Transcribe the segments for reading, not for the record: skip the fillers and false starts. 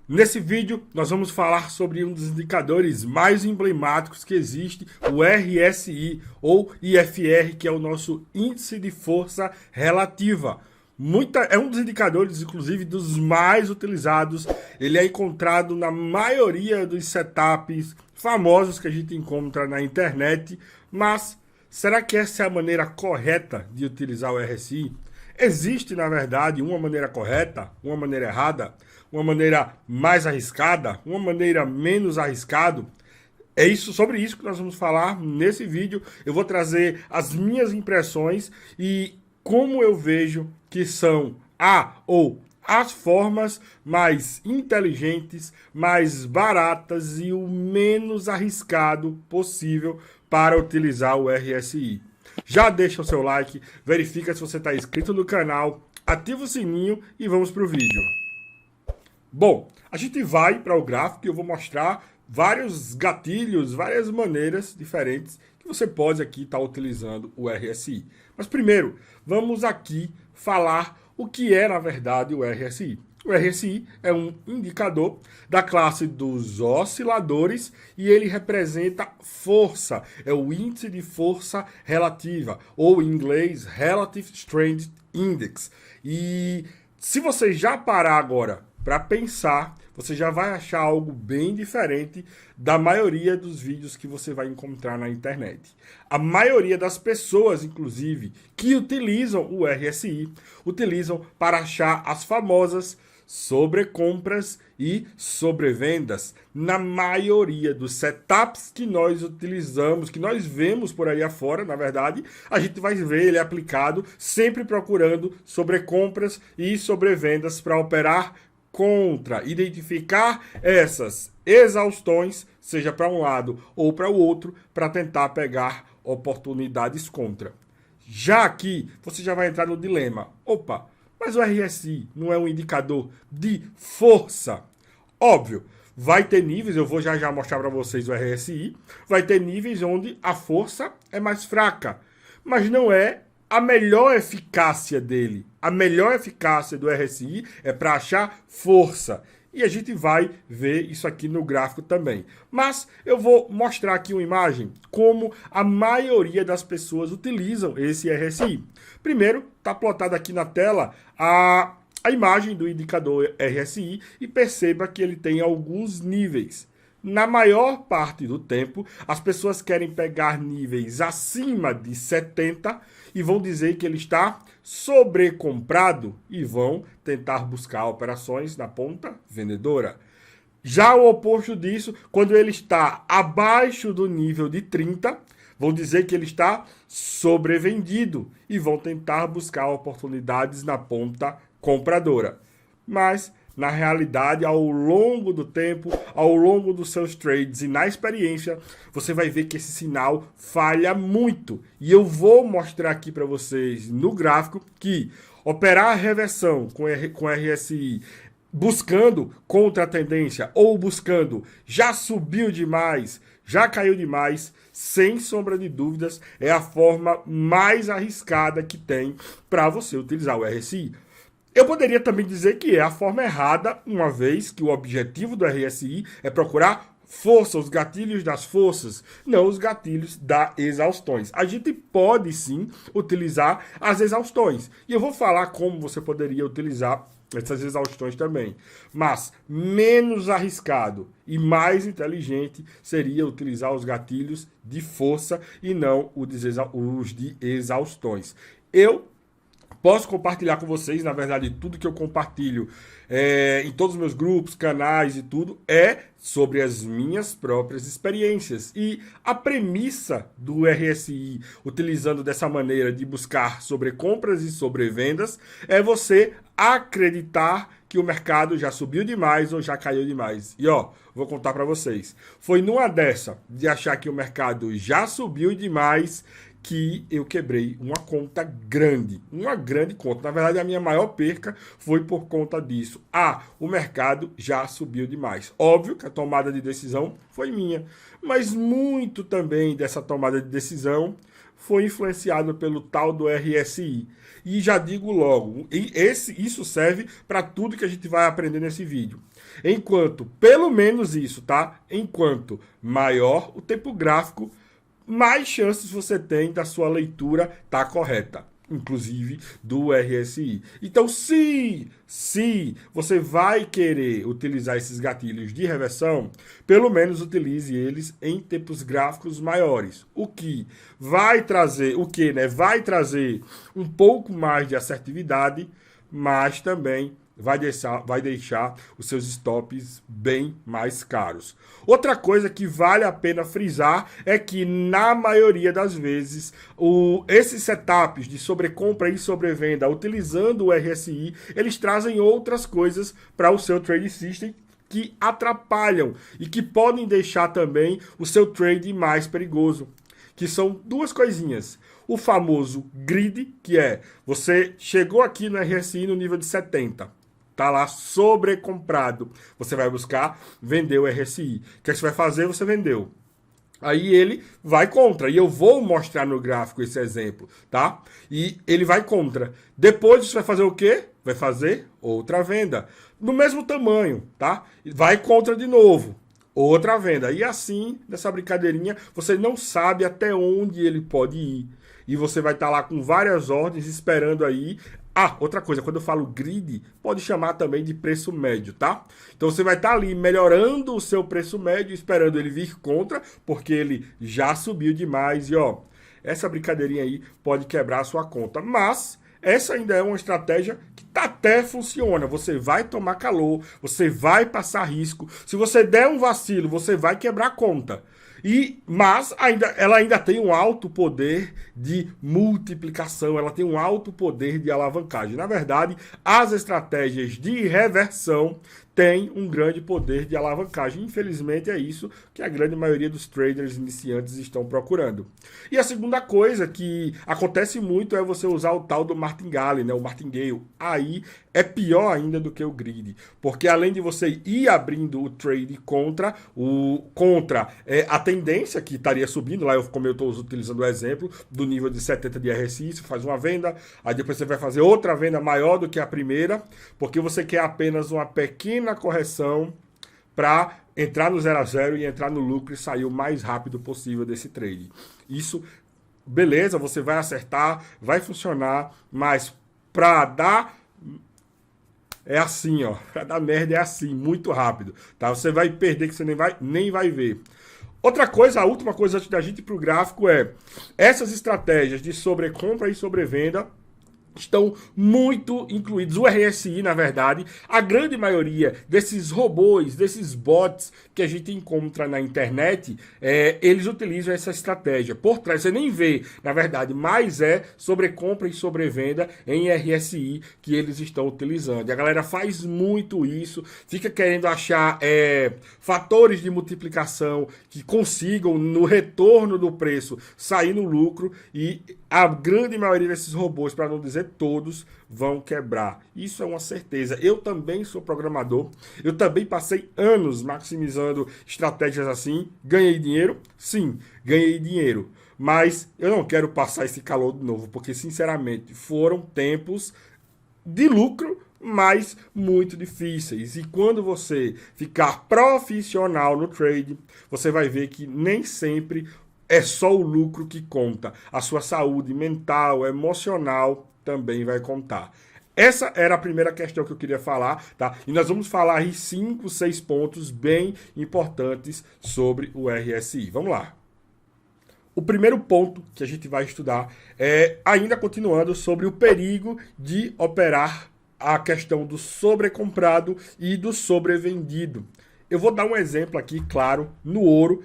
Nesse vídeo, nós vamos falar sobre um dos indicadores mais emblemáticos que existe, o RSI, ou IFR, que é o nosso Índice de Força Relativa. É um dos indicadores, inclusive, dos mais utilizados. Ele é encontrado na maioria dos setups famosos que a gente encontra na internet. Mas será que essa é a maneira correta de utilizar o RSI? Existe, na verdade, uma maneira correta, uma maneira errada, uma maneira mais arriscada, uma maneira menos arriscada? É sobre isso que nós vamos falar nesse vídeo. Eu vou trazer as minhas impressões e como eu vejo que são as formas mais inteligentes, mais baratas e o menos arriscado possível para utilizar o RSI. Já deixa o seu like, verifica se você está inscrito no canal, ativa o sininho e vamos para o vídeo. Bom, a gente vai para o gráfico e eu vou mostrar vários gatilhos, várias maneiras diferentes que você pode aqui estar utilizando o RSI. Mas primeiro, vamos aqui falar o que é, na verdade, o RSI. O RSI é um indicador da classe dos osciladores e ele representa força, é o índice de força relativa, ou em inglês, Relative Strength Index. E se você já parar agora para pensar, você já vai achar algo bem diferente da maioria dos vídeos que você vai encontrar na internet. A maioria das pessoas, inclusive, que utilizam o RSI, utilizam para achar as famosas sobrecompras e sobrevendas. Na maioria dos setups que nós utilizamos, que nós vemos por aí afora, na verdade, a gente vai ver ele aplicado sempre procurando sobrecompras e sobrevendas para operar contra, identificar essas exaustões, seja para um lado ou para o outro, para tentar pegar oportunidades contra. Já aqui, você já vai entrar no dilema. Opa, mas o RSI não é um indicador de força? Óbvio, vai ter níveis, eu vou já mostrar para vocês o RSI, vai ter níveis onde a força é mais fraca, mas não é a melhor eficácia dele. A melhor eficácia do RSI é para achar força. E a gente vai ver isso aqui no gráfico também. Mas eu vou mostrar aqui uma imagem como a maioria das pessoas utilizam esse RSI. Primeiro, está plotado aqui na tela a imagem do indicador RSI e perceba que ele tem alguns níveis. Na maior parte do tempo, as pessoas querem pegar níveis acima de 70 e vão dizer que ele está sobrecomprado e vão tentar buscar operações na ponta vendedora. Já o oposto disso, quando ele está abaixo do nível de 30, vão dizer que ele está sobrevendido e vão tentar buscar oportunidades na ponta compradora. Mas na realidade, ao longo do tempo, ao longo dos seus trades e na experiência, você vai ver que esse sinal falha muito. E eu vou mostrar aqui para vocês no gráfico que operar a reversão com RSI buscando contra a tendência ou buscando já subiu demais, já caiu demais, sem sombra de dúvidas, é a forma mais arriscada que tem para você utilizar o RSI. Eu poderia também dizer que é a forma errada, uma vez que o objetivo do RSI é procurar força, os gatilhos das forças, não os gatilhos das exaustões. A gente pode sim utilizar as exaustões. E eu vou falar como você poderia utilizar essas exaustões também. Mas menos arriscado e mais inteligente seria utilizar os gatilhos de força e não os de exaustões. Eu posso compartilhar com vocês, na verdade, tudo que eu compartilho em todos os meus grupos, canais e tudo, é sobre as minhas próprias experiências. E a premissa do RSI, utilizando dessa maneira de buscar sobrecompras e sobrevendas, é você acreditar que o mercado já subiu demais ou já caiu demais. E ó, vou contar para vocês. Foi numa dessa de achar que o mercado já subiu demais que eu quebrei uma conta grande, uma grande conta. Na verdade, a minha maior perca foi por conta disso. O mercado já subiu demais. Óbvio que a tomada de decisão foi minha, mas muito também dessa tomada de decisão foi influenciado pelo tal do RSI. E já digo logo, isso serve para tudo que a gente vai aprender nesse vídeo. Enquanto, pelo menos isso, tá? Enquanto maior o tempo gráfico, mais chances você tem da sua leitura estar correta, inclusive do RSI. Então, se você vai querer utilizar esses gatilhos de reversão, pelo menos utilize eles em tempos gráficos maiores. O que vai trazer, vai trazer um pouco mais de assertividade, mas também vai deixar os seus stops bem mais caros. Outra coisa que vale a pena frisar é que, na maioria das vezes, esses setups de sobrecompra e sobrevenda, utilizando o RSI, eles trazem outras coisas para o seu trade system que atrapalham e que podem deixar também o seu trade mais perigoso. Que são duas coisinhas. O famoso grid, que é, você chegou aqui no RSI no nível de 70, tá lá sobrecomprado. Você vai buscar vender o RSI. O que você vai fazer? Você vendeu. Aí ele vai contra. E eu vou mostrar no gráfico esse exemplo, tá? E ele vai contra. Depois você vai fazer o quê? Vai fazer outra venda. No mesmo tamanho, tá? Vai contra de novo. Outra venda. E assim, nessa brincadeirinha, você não sabe até onde ele pode ir. E você vai estar lá com várias ordens esperando aí. Ah, outra coisa, quando eu falo grid, pode chamar também de preço médio, tá? Então você vai estar ali melhorando o seu preço médio, esperando ele vir contra, porque ele já subiu demais. E ó, essa brincadeirinha aí pode quebrar a sua conta. Mas essa ainda é uma estratégia que até funciona. Você vai tomar calor, você vai passar risco. Se você der um vacilo, você vai quebrar a conta. Mas ela ainda tem um alto poder de multiplicação, ela tem um alto poder de alavancagem. Na verdade, as estratégias de reversão têm um grande poder de alavancagem. Infelizmente, é isso que a grande maioria dos traders iniciantes estão procurando. E a segunda coisa que acontece muito é você usar o tal do martingale, né? O martingale. Aí é pior ainda do que o grid, porque além de você ir abrindo o trade contra a tendência que estaria subindo, lá como eu estou utilizando o exemplo do nível de 70 de RSI, você faz uma venda, aí depois você vai fazer outra venda maior do que a primeira, porque você quer apenas uma pequena correção para entrar no 0 a 0 e entrar no lucro e sair o mais rápido possível desse trade. Isso, beleza, você vai acertar, vai funcionar, mas para dar... É assim, ó. Pra dar merda é assim, muito rápido. Tá? Você vai perder que você nem vai ver. Outra coisa, a última coisa antes da gente ir pro gráfico é essas estratégias de sobrecompra e sobrevenda estão muito incluídos. O RSI, na verdade, a grande maioria desses robôs, desses bots que a gente encontra na internet, eles utilizam essa estratégia. Por trás, você nem vê, na verdade, mas é sobrecompra e sobrevenda em RSI que eles estão utilizando. E a galera faz muito isso, fica querendo achar fatores de multiplicação que consigam, no retorno do preço, sair no lucro, e a grande maioria desses robôs, para não dizer todos, vão quebrar. Isso é uma certeza. Eu também sou programador, eu também passei anos maximizando estratégias assim. Ganhei dinheiro? Sim, ganhei dinheiro. Mas eu não quero passar esse calor de novo, porque sinceramente foram tempos de lucro, mas muito difíceis. E quando você ficar profissional no trade, você vai ver que nem sempre é só o lucro que conta. A sua saúde mental, emocional também vai contar. Essa era a primeira questão que eu queria falar, tá? E nós vamos falar aí 5, 6 pontos bem importantes sobre o RSI. Vamos lá. O primeiro ponto que a gente vai estudar é, ainda continuando, sobre o perigo de operar a questão do sobrecomprado e do sobrevendido. Eu vou dar um exemplo aqui, claro, no ouro,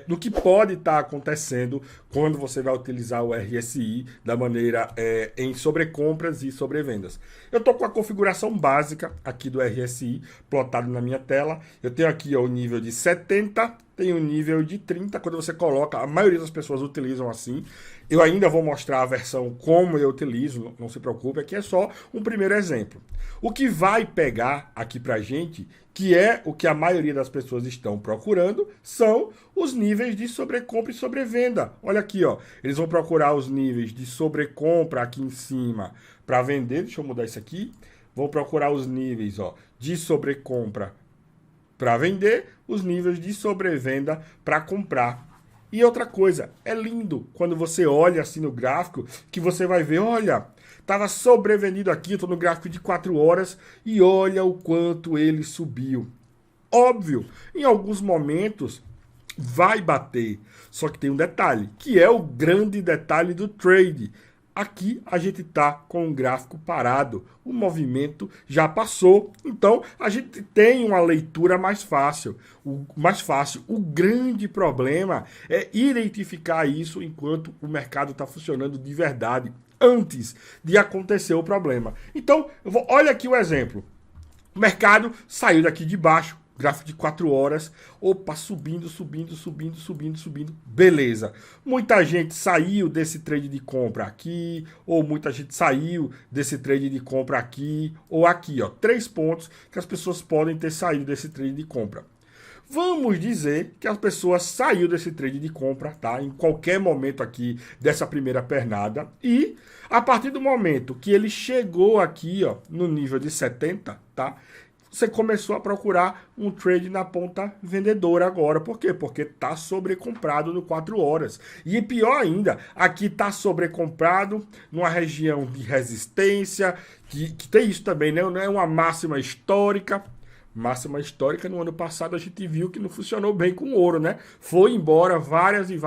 do que pode estar acontecendo quando você vai utilizar o RSI da maneira em sobrecompras e sobrevendas. Eu estou com a configuração básica aqui do RSI, plotado na minha tela. Eu tenho aqui o nível de 70 tem um nível de 30, quando você coloca, a maioria das pessoas utilizam assim. Eu ainda vou mostrar a versão como eu utilizo, não se preocupe, aqui é só um primeiro exemplo. O que vai pegar aqui pra gente, que é o que a maioria das pessoas estão procurando, são os níveis de sobrecompra e sobrevenda. Olha aqui, ó, eles vão procurar os níveis de sobrecompra aqui em cima para vender, deixa eu mudar isso aqui. Vão procurar os níveis, ó, de sobrecompra para vender, os níveis de sobrevenda para comprar. E outra coisa, é lindo quando você olha assim no gráfico, que você vai ver, olha, estava sobrevendido aqui, eu estou no gráfico de 4 horas, e olha o quanto ele subiu. Óbvio, em alguns momentos vai bater, só que tem um detalhe, que é o grande detalhe do trade. Aqui a gente está com um gráfico parado, o movimento já passou, então a gente tem uma leitura mais fácil. O grande problema é identificar isso enquanto o mercado está funcionando de verdade, antes de acontecer o problema. Então, olha aqui o exemplo. O mercado saiu daqui de baixo, gráfico de 4 horas, opa, subindo, beleza. Muita gente saiu desse trade de compra aqui, ou muita gente saiu desse trade de compra aqui, ou aqui, ó, 3 pontos que as pessoas podem ter saído desse trade de compra. Vamos dizer que a pessoa saiu desse trade de compra, tá? Em qualquer momento aqui dessa primeira pernada, e a partir do momento que ele chegou aqui, ó, no nível de 70, tá? Você começou a procurar um trade na ponta vendedora agora. Por quê? Porque está sobrecomprado no 4 horas. E pior ainda, aqui está sobrecomprado numa região de resistência, que tem isso também, né? Não é uma máxima histórica. Máxima histórica, no ano passado a gente viu que não funcionou bem com o ouro, né? Foi embora vários e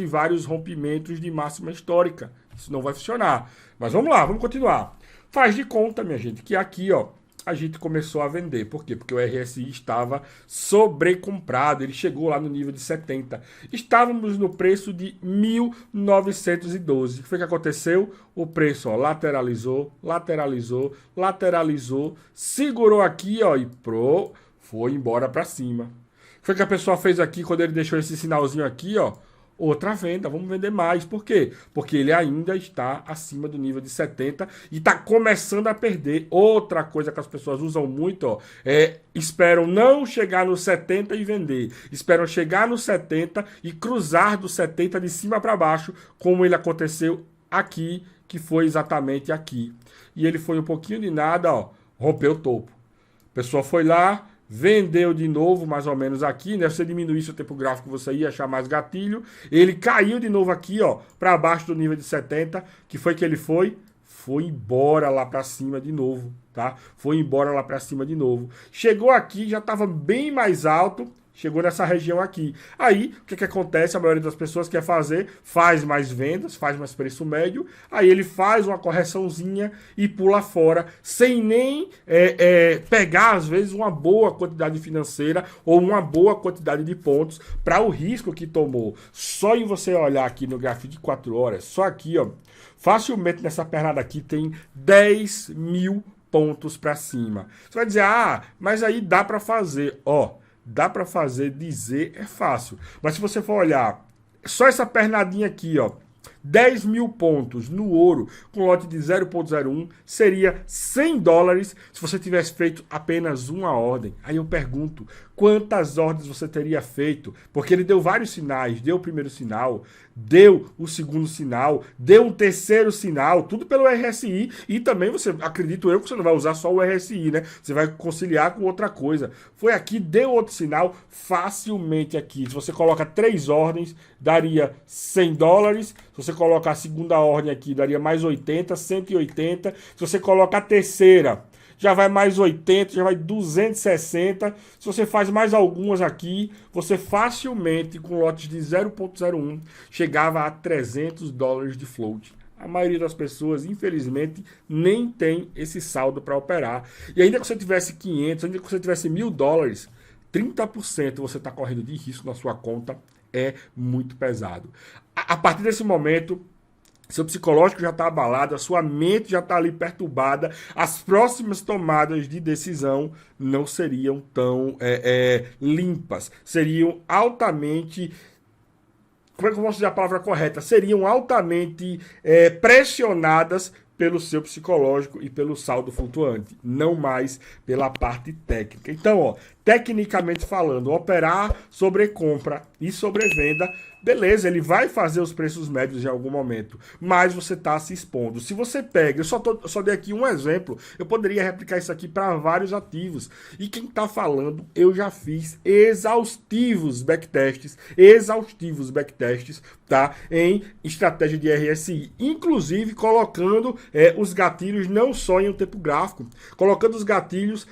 vários rompimentos de máxima histórica. Isso não vai funcionar. Mas vamos lá, vamos continuar. Faz de conta, minha gente, que aqui, ó, a gente começou a vender. Por quê? Porque o RSI estava sobrecomprado. Ele chegou lá no nível de 70. Estávamos no preço de 1.912. O que foi que aconteceu? O preço, ó, lateralizou, segurou aqui, ó, e foi embora para cima. O que foi que a pessoa fez aqui quando ele deixou esse sinalzinho aqui, ó? Outra venda, vamos vender mais. Por quê? Porque ele ainda está acima do nível de 70 e está começando a perder. Outra coisa que as pessoas usam muito, ó, esperam não chegar no 70 e vender. Esperam chegar no 70 e cruzar do 70 de cima para baixo, como ele aconteceu aqui, que foi exatamente aqui. E ele foi um pouquinho de nada, ó, rompeu o topo. A pessoa foi lá, vendeu de novo, mais ou menos aqui, né? Se você diminuísse o tempo gráfico, você ia achar mais gatilho. Ele caiu de novo aqui, ó, para baixo do nível de 70. Que foi que ele foi? Foi embora lá para cima de novo, tá? Foi embora lá para cima de novo. Chegou aqui, já estava bem mais alto. Chegou nessa região aqui. Aí, o que acontece? A maioria das pessoas quer fazer, faz mais vendas, faz mais preço médio, aí ele faz uma correçãozinha e pula fora, sem nem pegar, às vezes, uma boa quantidade financeira ou uma boa quantidade de pontos para o risco que tomou. Só em você olhar aqui no gráfico de 4 horas, só aqui, ó, facilmente nessa pernada aqui tem 10 mil pontos para cima. Você vai dizer, ah, mas aí dá para fazer, ó. Dá para fazer, dizer é fácil. Mas se você for olhar, só essa pernadinha aqui, ó, 10 mil pontos no ouro com lote de 0,01 seria $100 se você tivesse feito apenas uma ordem. Aí eu pergunto, quantas ordens você teria feito? Porque ele deu vários sinais, deu o primeiro sinal, deu o segundo sinal, deu um terceiro sinal, tudo pelo RSI, e também você, acredito eu, que você não vai usar só o RSI, né? Você vai conciliar com outra coisa. Foi aqui, deu outro sinal, facilmente aqui. Se você coloca 3 ordens, daria $100. Se você colocar a segunda ordem aqui, daria mais 80, 180. Se você colocar a terceira, já vai mais 80, já vai 260. Se você faz mais algumas aqui, você facilmente, com lotes de 0,01, chegava a $300 de float. A maioria das pessoas, infelizmente, nem tem esse saldo para operar. E ainda que você tivesse 500, ainda que você tivesse $1.000, 30% você está correndo de risco na sua conta, é muito pesado. A partir desse momento, Seu psicológico já está abalado, a sua mente já está ali perturbada, as próximas tomadas de decisão não seriam tão limpas, seriam altamente... Como é que eu posso dizer a palavra correta? Seriam altamente pressionadas pelo seu psicológico e pelo saldo flutuante, não mais pela parte técnica. Então, ó, tecnicamente falando, operar sobre compra e sobre venda, beleza, ele vai fazer os preços médios em algum momento, mas você está se expondo. Se você pega, eu só dei aqui um exemplo, eu poderia replicar isso aqui para vários ativos. E quem está falando, eu já fiz exaustivos backtests, tá, em estratégia de RSI, inclusive colocando os gatilhos não só em um tempo gráfico, colocando os gatilhos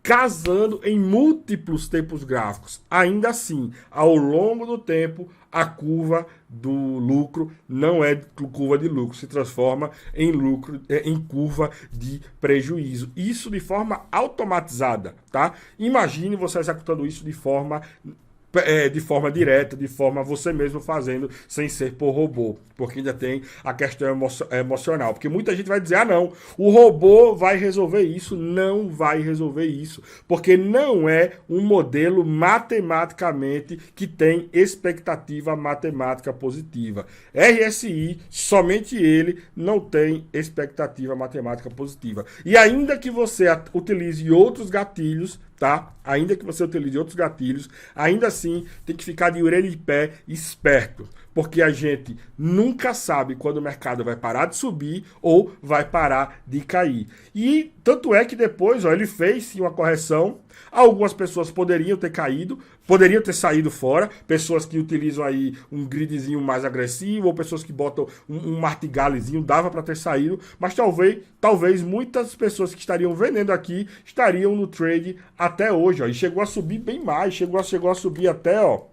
casando em múltiplos tempos gráficos. Ainda assim, ao longo do tempo, a curva do lucro não é curva de lucro, se transforma em lucro, em curva de prejuízo. Isso de forma automatizada, tá? Imagine você executando isso de forma direta, de forma você mesmo fazendo, sem ser por robô, porque ainda tem a questão emocional, porque muita gente vai dizer, ah não, o robô vai resolver isso. Não vai resolver isso, porque não é um modelo matematicamente que tem expectativa matemática positiva. RSI, somente ele não tem expectativa matemática positiva, e ainda que você utilize outros gatilhos, tá? Ainda que você utilize outros gatilhos, ainda assim tem que ficar de orelha e pé esperto, porque a gente nunca sabe quando o mercado vai parar de subir ou vai parar de cair. E tanto é que depois, ó, ele fez sim uma correção. Algumas pessoas poderiam ter caído, poderiam ter saído fora, pessoas que utilizam aí um gridzinho mais agressivo, ou pessoas que botam um martingalezinho, dava para ter saído, mas talvez muitas pessoas que estariam vendendo aqui estariam no trade até hoje, ó, e chegou a subir bem mais, chegou a subir até, ó,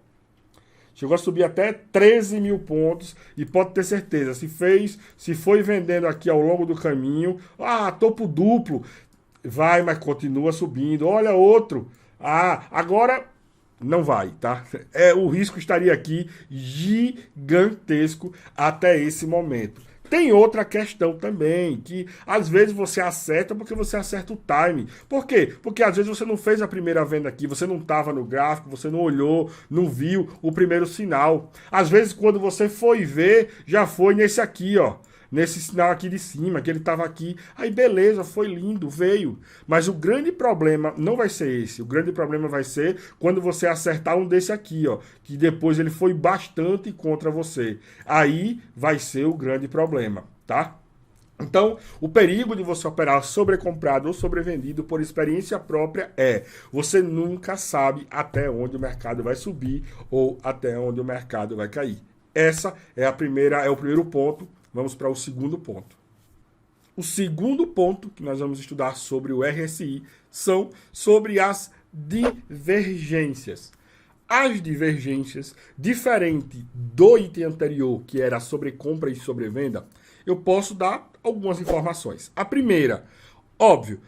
chegou a subir até 13 mil pontos, e pode ter certeza, se foi vendendo aqui ao longo do caminho, topo duplo, vai, mas continua subindo. Olha outro. Agora não vai, tá? O risco estaria aqui gigantesco até esse momento. Tem outra questão também, que às vezes você acerta porque você acerta o time. Por quê? Porque às vezes você não fez a primeira venda aqui, você não estava no gráfico, você não olhou, não viu o primeiro sinal. Às vezes quando você foi ver, já foi nesse aqui, ó. Nesse sinal aqui de cima, que ele estava aqui. Aí beleza, foi lindo, veio. Mas o grande problema não vai ser esse. O grande problema vai ser quando você acertar um desse aqui, ó. Que depois ele foi bastante contra você. Aí vai ser o grande problema, tá? Então, o perigo de você operar sobrecomprado ou sobrevendido por experiência própria você nunca sabe até onde o mercado vai subir ou até onde o mercado vai cair. Essa é o primeiro ponto. Vamos para o segundo ponto. O segundo ponto que nós vamos estudar sobre o RSI são sobre as divergências. As divergências, diferente do item anterior, que era sobre compra e sobre venda, eu posso dar algumas informações. A primeira, óbvio,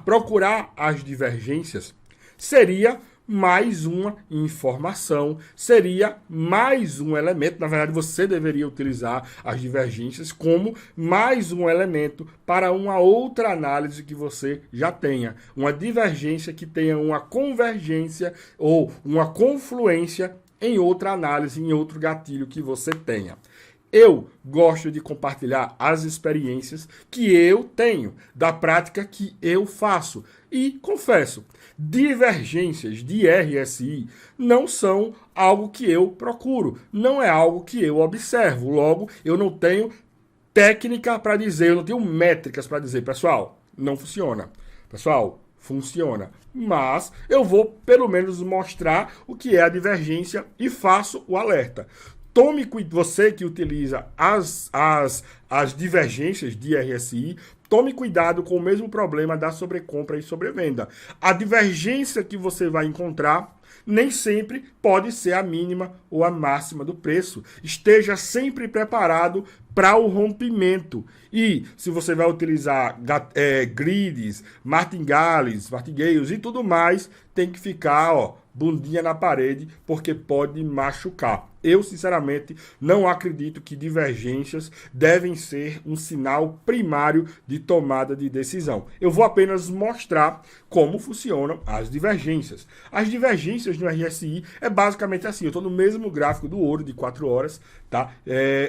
procurar as divergências seria mais uma informação, seria mais um elemento. Na verdade, você deveria utilizar as divergências como mais um elemento para uma outra análise que você já tenha. Uma divergência que tenha uma convergência ou uma confluência em outra análise, em outro gatilho que você tenha. Eu gosto de compartilhar as experiências que eu tenho, da prática que eu faço. E confesso, divergências de RSI não são algo que eu procuro, não é algo que eu observo. Logo, eu não tenho técnica para dizer, eu não tenho métricas para dizer, pessoal, não funciona. Pessoal, funciona. Mas eu vou pelo menos mostrar o que é a divergência e faço o alerta. Tome cuidado, você que utiliza as divergências de RSI, tome cuidado com o mesmo problema da sobrecompra e sobrevenda. A divergência que você vai encontrar nem sempre pode ser a mínima ou a máxima do preço. Esteja sempre preparado para o rompimento. E se você vai utilizar grids, martingales e tudo mais, tem que ficar, ó, bundinha na parede, porque pode machucar. Eu, sinceramente, não acredito que divergências devem ser um sinal primário de tomada de decisão. Eu vou apenas mostrar como funcionam as divergências. As divergências no RSI é basicamente assim, eu estou no mesmo gráfico do ouro de 4 horas, tá?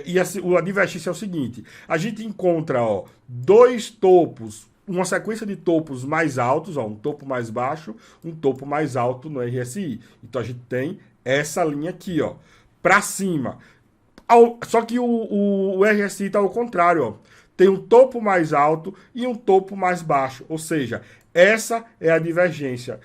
E a divergência é o seguinte, a gente encontra, ó, dois topos, uma sequência de topos mais altos, ó, um topo mais baixo, um topo mais alto no RSI. Então a gente tem essa linha aqui, ó, para cima. Só que o RSI está ao contrário, ó. Tem um topo mais alto e um topo mais baixo. Ou seja, essa é a divergência.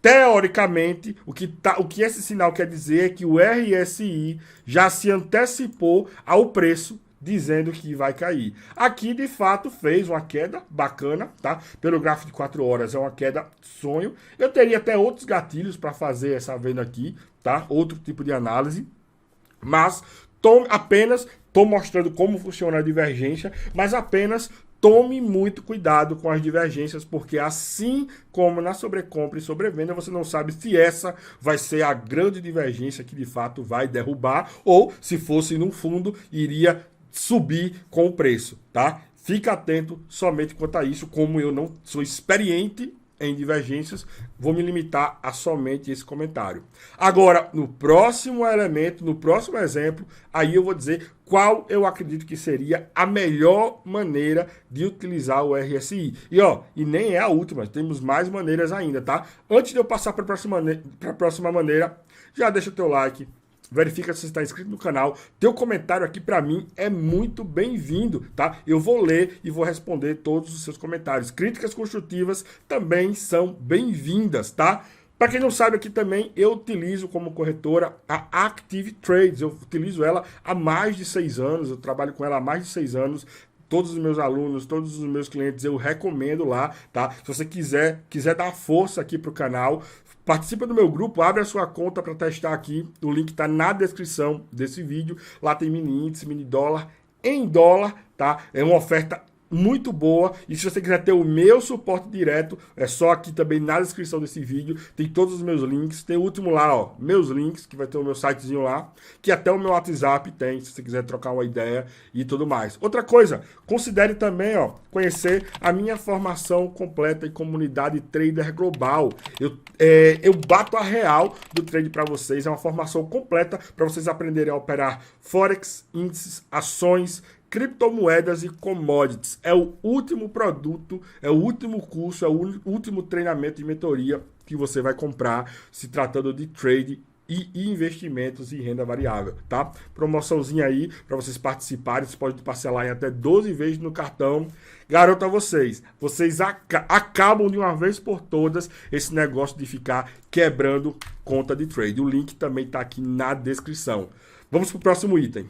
Teoricamente, o que esse sinal quer dizer é que o RSI já se antecipou ao preço, dizendo que vai cair. Aqui, de fato, fez uma queda bacana, tá? Pelo gráfico de 4 horas, é uma queda sonho. Eu teria até outros gatilhos para fazer essa venda aqui, tá? Outro tipo de análise. Mas apenas estou mostrando como funciona a divergência, mas apenas tome muito cuidado com as divergências, porque assim como na sobrecompra e sobrevenda, você não sabe se essa vai ser a grande divergência que de fato vai derrubar, ou se fosse no fundo, iria subir com o preço, tá? Fica atento somente quanto a isso. Como eu não sou experiente em divergências, vou me limitar a somente esse comentário. Agora, no próximo elemento, no próximo exemplo, aí eu vou dizer qual eu acredito que seria a melhor maneira de utilizar o RSI. E nem é a última, temos mais maneiras ainda, tá? Antes de eu passar para a próxima maneira, já deixa o teu like, verifica se você está inscrito no canal. Teu comentário aqui para mim é muito bem-vindo, tá? Eu vou ler e vou responder todos os seus comentários. Críticas construtivas também são bem-vindas, tá? Para quem não sabe, aqui também eu utilizo como corretora a Active Trades. Eu utilizo ela há mais de 6 anos, eu trabalho com ela há mais de 6 anos. Todos os meus alunos, todos os meus clientes, eu recomendo lá, tá? Se você quiser dar força aqui pro canal, participa do meu grupo, abre a sua conta para testar aqui. O link está na descrição desse vídeo. Lá tem mini índice, mini dólar, em dólar, tá? É uma oferta muito boa. E se você quiser ter o meu suporte direto, é só aqui também na descrição desse vídeo. Tem todos os meus links. Tem o último lá, ó, meus links, que vai ter o meu sitezinho lá, que até o meu WhatsApp tem, se você quiser trocar uma ideia e tudo mais. Outra coisa, considere também, ó, conhecer a minha formação completa em comunidade trader global. Eu bato a real do trade para vocês. É uma formação completa para vocês aprenderem a operar Forex, índices, ações, criptomoedas e commodities. É o último produto, é o último curso, é o último treinamento e mentoria que você vai comprar se tratando de trade e investimentos em renda variável, tá? Promoçãozinha aí para vocês participarem, vocês podem parcelar em até 12 vezes no cartão. Garanto a vocês acabam de uma vez por todas esse negócio de ficar quebrando conta de trade. O link também está aqui na descrição. Vamos para o próximo item.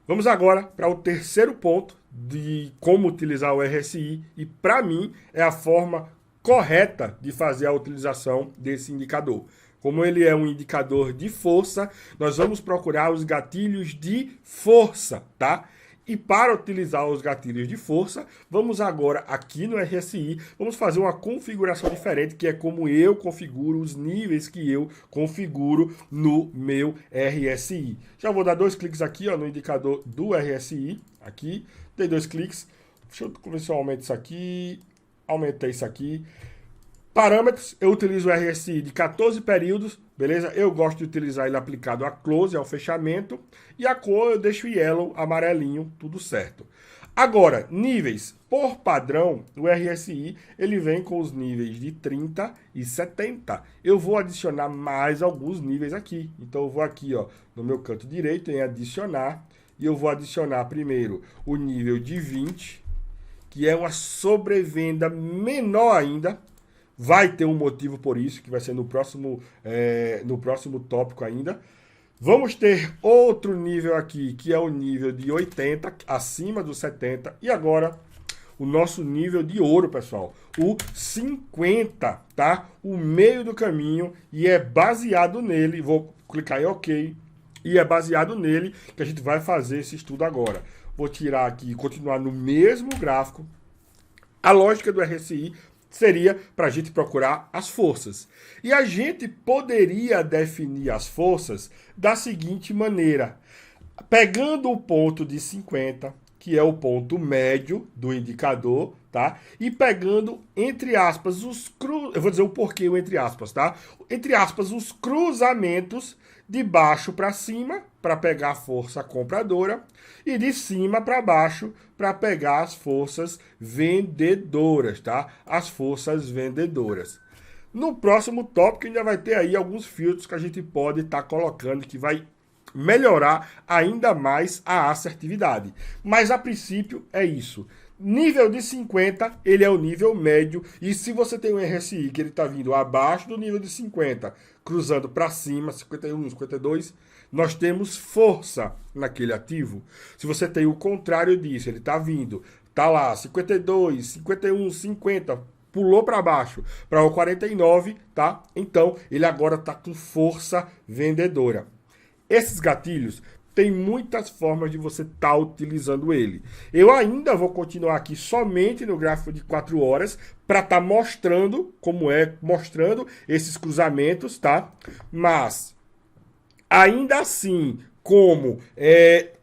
Vamos agora para o terceiro ponto de como utilizar o RSI, e para mim é a forma correta de fazer a utilização desse indicador. Como ele é um indicador de força, nós vamos procurar os gatilhos de força, tá? E para utilizar os gatilhos de força, vamos agora aqui no RSI, vamos fazer uma configuração diferente, que é como eu configuro os níveis que eu configuro no meu RSI. Já vou dar 2 cliques aqui, ó, no indicador do RSI, aqui, dei 2 cliques, deixa eu ver se eu aumento isso aqui, aumentei isso aqui. Parâmetros, eu utilizo o RSI de 14 períodos, beleza? Eu gosto de utilizar ele aplicado a close, ao fechamento. E a cor eu deixo yellow, amarelinho, tudo certo. Agora, níveis. Por padrão, o RSI ele vem com os níveis de 30 e 70. Eu vou adicionar mais alguns níveis aqui. Então eu vou aqui, ó, no meu canto direito em adicionar. E eu vou adicionar primeiro o nível de 20, que é uma sobrevenda menor ainda. Vai ter um motivo por isso, que vai ser no próximo tópico ainda. Vamos ter outro nível aqui, que é o nível de 80, acima do 70. E agora, o nosso nível de ouro, pessoal. O 50, tá? O meio do caminho. E é baseado nele, vou clicar em OK. E é baseado nele que a gente vai fazer esse estudo agora. vou tirar aqui e continuar no mesmo gráfico. A lógica do RSI seria para a gente procurar as forças. E a gente poderia definir as forças da seguinte maneira. Pegando o ponto de 50, que é o ponto médio do indicador, tá? E pegando, entre aspas, eu vou dizer o porquê o entre aspas, tá? Entre aspas, os cruzamentos de baixo para cima, para pegar a força compradora, e de cima para baixo, para pegar as forças vendedoras, tá? As forças vendedoras. No próximo tópico ainda vai ter aí alguns filtros que a gente pode estar colocando, que vai melhorar ainda mais a assertividade. Mas a princípio é isso. Nível de 50, ele é o nível médio, e se você tem um RSI que ele está vindo abaixo do nível de 50, cruzando para cima, 51, 52, nós temos força naquele ativo. Se você tem o contrário disso, ele está vindo, está lá, 52, 51, 50, pulou para baixo, para o 49, tá? Então, ele agora está com força vendedora. Esses gatilhos tem muitas formas de você estar utilizando ele. Eu ainda vou continuar aqui somente no gráfico de 4 horas para estar mostrando como mostrando esses cruzamentos, tá? Mas ainda assim, como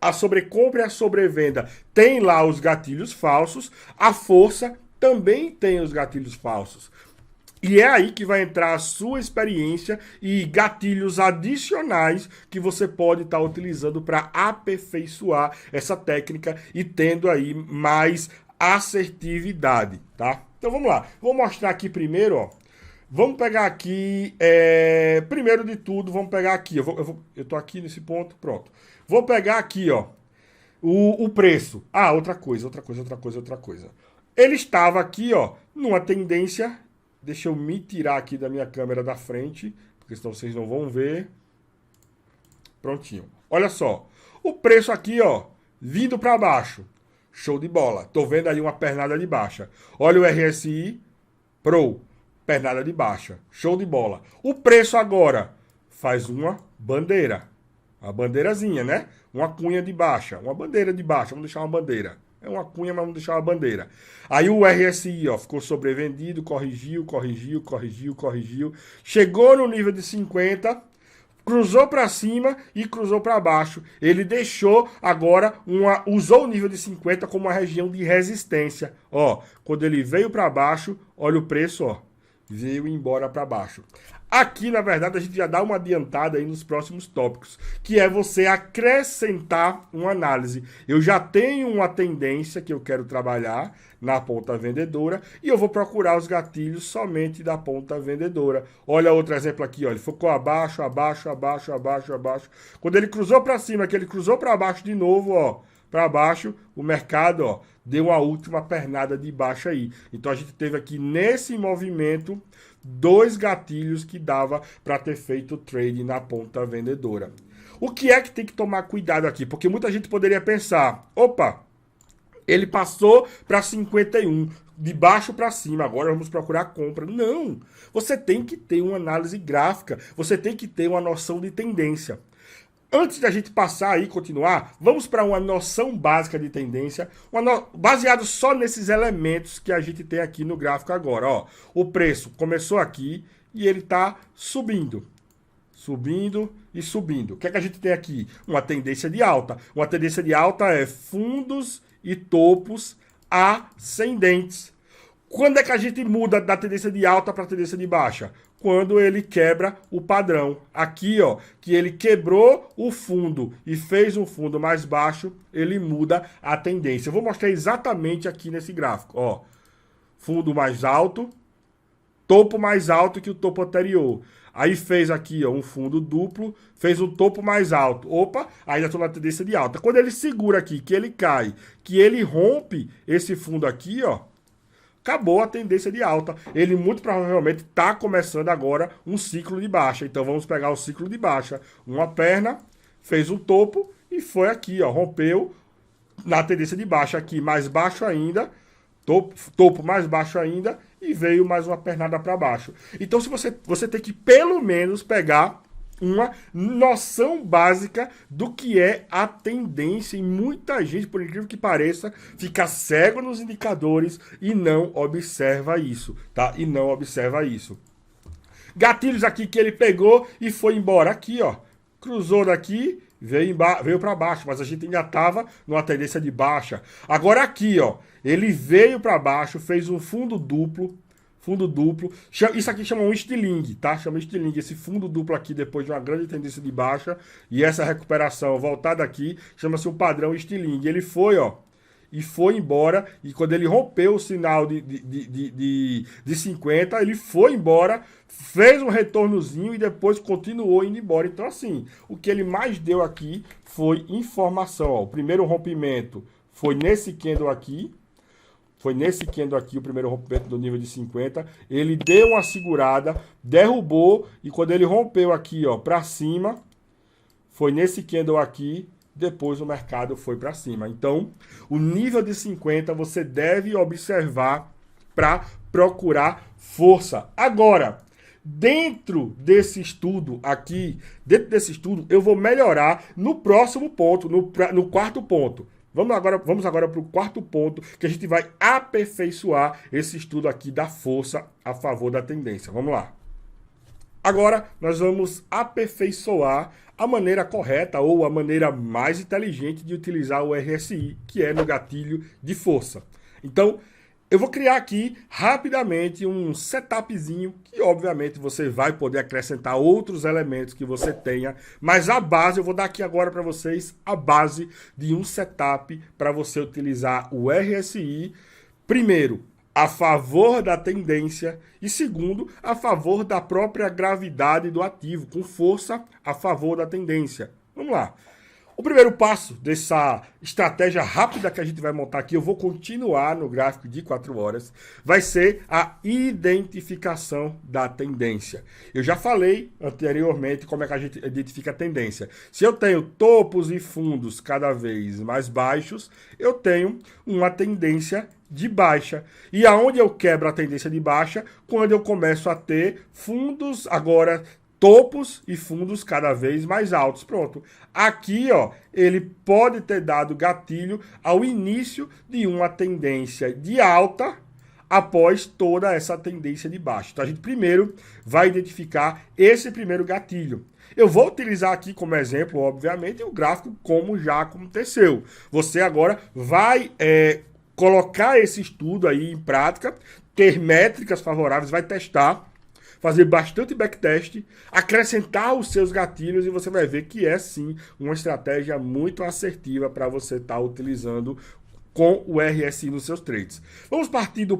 a sobrecompra e a sobrevenda tem lá os gatilhos falsos, a força também tem os gatilhos falsos. E é aí que vai entrar a sua experiência e gatilhos adicionais que você pode estar utilizando para aperfeiçoar essa técnica e tendo aí mais assertividade, tá? Então vamos lá. Vou mostrar aqui primeiro, ó. Vamos pegar aqui, primeiro de tudo, vamos pegar aqui. Eu tô aqui nesse ponto, pronto. Vou pegar aqui, ó, o preço. Ah, outra coisa. Ele estava aqui, ó, numa tendência. Deixa eu me tirar aqui da minha câmera da frente, porque senão vocês não vão ver. Prontinho. Olha só. O preço aqui, ó, vindo para baixo. Show de bola. Tô vendo aí uma pernada de baixa. Olha o RSI Pro. Pernada de baixa. Show de bola. O preço agora faz uma bandeira. Uma bandeirazinha, né? Uma cunha de baixa. Uma bandeira de baixa. Vamos deixar uma bandeira. É uma cunha, mas vamos deixar uma bandeira. Aí o RSI, ó, ficou sobrevendido, corrigiu. Chegou no nível de 50, cruzou para cima e cruzou para baixo. Ele deixou agora, usou o nível de 50 como uma região de resistência. Ó, quando ele veio para baixo, olha o preço, ó, veio embora para baixo. Aqui, na verdade, a gente já dá uma adiantada aí nos próximos tópicos, que é você acrescentar uma análise. Eu já tenho uma tendência que eu quero trabalhar na ponta vendedora e eu vou procurar os gatilhos somente da ponta vendedora. Olha outro exemplo aqui, ó, ele focou abaixo. Quando ele cruzou para cima, que ele cruzou para baixo de novo, ó, para baixo, o mercado, ó, deu uma última pernada de baixa aí. Então a gente teve aqui nesse movimento 2 gatilhos que dava para ter feito o trade na ponta vendedora. O que é que tem que tomar cuidado aqui? Porque muita gente poderia pensar, opa, ele passou para 51, de baixo para cima, agora vamos procurar compra. Não, você tem que ter uma análise gráfica, você tem que ter uma noção de tendência. Antes da gente passar aí e continuar, vamos para uma noção básica de tendência, baseado só nesses elementos que a gente tem aqui no gráfico agora. Ó, o preço começou aqui e ele está subindo. Subindo e subindo. O que é que a gente tem aqui? Uma tendência de alta. Uma tendência de alta é fundos e topos ascendentes. Quando é que a gente muda da tendência de alta para a tendência de baixa? Quando ele quebra o padrão. Aqui, ó, que ele quebrou o fundo e fez um fundo mais baixo, ele muda a tendência. Eu vou mostrar exatamente aqui nesse gráfico, ó. Fundo mais alto, topo mais alto que o topo anterior. Aí fez aqui, ó, um fundo duplo, fez um topo mais alto. Opa, aí já estou na tendência de alta. Quando ele segura aqui, que ele cai, que ele rompe esse fundo aqui, ó, acabou a tendência de alta. Ele muito provavelmente está começando agora um ciclo de baixa. Então vamos pegar o ciclo de baixa. Uma perna, fez um topo e foi aqui, ó, rompeu na tendência de baixa aqui, mais baixo ainda, topo mais baixo ainda e veio mais uma pernada para baixo. Então se você tem que pelo menos pegar uma noção básica do que é a tendência. E muita gente, por incrível que pareça, fica cego nos indicadores e não observa isso, tá? E não observa isso. Gatilhos aqui que ele pegou e foi embora. Aqui, ó. Cruzou daqui, veio para baixo, mas a gente ainda estava numa tendência de baixa. Agora aqui, ó. Ele veio para baixo, fez um fundo duplo. Fundo duplo. Isso aqui chama um estilingue, tá? Chama estilingue. Esse fundo duplo aqui, depois de uma grande tendência de baixa, e essa recuperação voltada aqui, chama-se um padrão estilingue. Ele foi, ó, e foi embora, e quando ele rompeu o sinal de 50, ele foi embora, fez um retornozinho e depois continuou indo embora. Então, assim, o que ele mais deu aqui foi informação, ó. O primeiro rompimento foi nesse candle aqui. Foi nesse candle aqui, o primeiro rompimento do nível de 50. Ele deu uma segurada, derrubou, e quando ele rompeu aqui, ó, para cima, foi nesse candle aqui, depois o mercado foi para cima. Então, o nível de 50 você deve observar para procurar força. Agora, dentro desse estudo aqui, eu vou melhorar no próximo ponto, no quarto ponto. Vamos agora para o quarto ponto, que a gente vai aperfeiçoar esse estudo aqui da força a favor da tendência. Vamos lá. Agora, nós vamos aperfeiçoar a maneira correta ou a maneira mais inteligente de utilizar o RSI, que é no gatilho de força. Então, eu vou criar aqui rapidamente um setupzinho que, obviamente, você vai poder acrescentar outros elementos que você tenha, mas a base, eu vou dar aqui agora para vocês a base de um setup para você utilizar o RSI, primeiro, a favor da tendência e, segundo, a favor da própria gravidade do ativo, com força a favor da tendência. Vamos lá. O primeiro passo dessa estratégia rápida que a gente vai montar aqui, eu vou continuar no gráfico de 4 horas, vai ser a identificação da tendência. Eu já falei anteriormente como é que a gente identifica a tendência. Se eu tenho topos e fundos cada vez mais baixos, eu tenho uma tendência de baixa. E aonde eu quebro a tendência de baixa? Quando eu começo a ter fundos agora topos e fundos cada vez mais altos. Pronto. Aqui, ó, ele pode ter dado gatilho ao início de uma tendência de alta após toda essa tendência de baixa. Então, a gente primeiro vai identificar esse primeiro gatilho. Eu vou utilizar aqui como exemplo, obviamente, o gráfico como já aconteceu. Você agora vai colocar esse estudo aí em prática, ter métricas favoráveis, vai testar, fazer bastante backtest, acrescentar os seus gatilhos e você vai ver que é sim uma estratégia muito assertiva para você estar utilizando com o RSI nos seus trades. Vamos partir do